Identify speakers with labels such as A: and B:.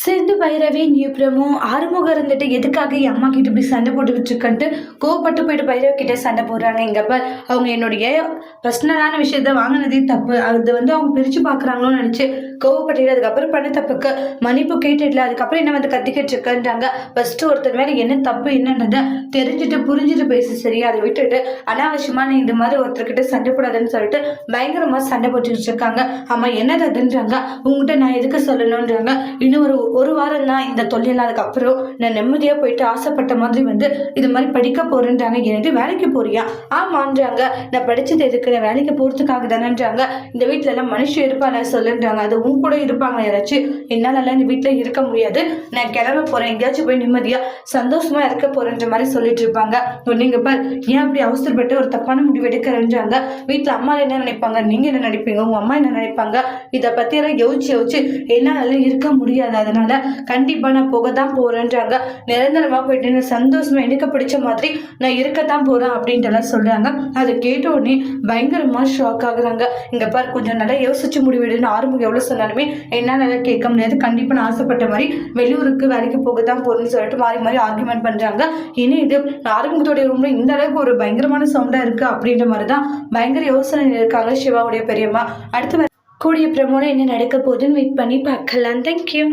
A: சிந்து பைரவி நியூப்ரமோ ஆறுமுகம் இருந்துட்டு எதுக்காக என் அம்மா கிட்ட இப்படி சண்டை போட்டுக்கிட்டு இருக்கன்ட்டு கோவப்பட்டு போயிட்டு பைரவி கிட்ட சண்டை போடுறாங்க. இங்கப்ப அவங்க என்னுடைய பர்சனலான விஷயத்த வாங்கினதே தப்பு, அது அவங்க பிரிச்சு பாக்குறாங்களோன்னு நினைச்சு கோவப்பட்டு அதுக்கப்புறம் பண்ண தப்புக்கு மன்னிப்பு கேட்டுடல. அதுக்கப்புறம் என்ன கத்திக்கிட்டு இருக்குன்றாங்க. ஃபர்ஸ்ட் ஒருத்தர் மேல என்ன தப்பு என்னன்றத தெரிஞ்சுட்டு புரிஞ்சுட்டு பேசு, சரியா? அதை விட்டுட்டு அனாவசியமா நீ இந்த மாதிரி ஒருத்தர்கிட்ட சண்டை போடாதுன்னு சொல்லிட்டு பயங்கரமா சண்டை போட்டுக்கிட்டு இருக்காங்க. ஆமா என்னது அதுன்றாங்க. உங்ககிட்ட நான் எதுக்கு சொல்லணும்ன்றாங்க. இன்னும் ஒரு வாரம் தான் இந்த தொல்லையில், அதுக்கப்புறம் நான் நிம்மதியாக போயிட்டு ஆசைப்பட்ட மாதிரி இது மாதிரி படிக்க போறேன்றாங்க. எனக்கு வேலைக்கு போறியா? ஆமான்றாங்க. நான் படிச்சது எதுக்கு? நான் வேலைக்கு போறதுக்காக தானேன்றாங்க. இந்த வீட்டுல எல்லாம் மனுஷன் இருப்பாங்க சொல்லுன்றாங்க. அது உன் கூட இருப்பாங்க யாராச்சும். என்னால இந்த வீட்டுல இருக்க முடியாது, நான் கிளம்ப போறேன், எங்கேயாச்சும் போய் நிம்மதியா சந்தோஷமா இருக்க போறேன்ற மாதிரி சொல்லிட்டு இருப்பாங்க. நீங்க பார் ஏன் அப்படி அவசரப்பட்டு ஒரு தப்பான முடிவு எடுக்கிறேன்றாங்க. வீட்டுல அம்மா என்ன நினைப்பாங்க, நீங்க என்ன நினைப்பீங்க, உங்க அம்மா என்ன நினைப்பாங்க, இதை பத்தி எல்லாம் யோசிச்சு என்னால இருக்க முடியாது, அதனால கண்டிப்பா நான் போக தான் போறேன்றாங்க. நிரந்தரமா போயிட்டு சந்தோஷமா எனக்கு பிடிச்ச மாதிரி நான் இருக்கத்தான் போறேன் அப்படின்ட்டு எல்லாம் சொல்றாங்க. அதை கேட்ட உடனே பயங்கரமா ஷாக் ஆகுறாங்க. இங்க பாரு கொஞ்சம் நல்லா யோசிச்சு முடிவெடுன்னு ஆரம்பம் எவ்வளவு சொன்னாலுமே என்னால கேட்க முடியாது, கண்டிப்பா நான் ஆசைப்பட்ட மாதிரி வெளியூருக்கு வேலைக்கு போக தான் போறேன்னு சொல்லிட்டு மாறி மாறி ஆர்குமெண்ட் பண்றாங்க. இனி இது ஆரம்பத்தோடைய ரூம்ல இந்த அளவுக்கு ஒரு பயங்கரமான சவுண்டா இருக்கு அப்படின்ற மாதிரிதான் பயங்கர யோசனை இருக்காங்க சிவாவுடைய பெரியம்மா. அடுத்து கூடிய பிரமோல என்ன நடக்க போகுதுன்னு வெயிட் பண்ணி பார்க்கலாம். தேங்க்யூ.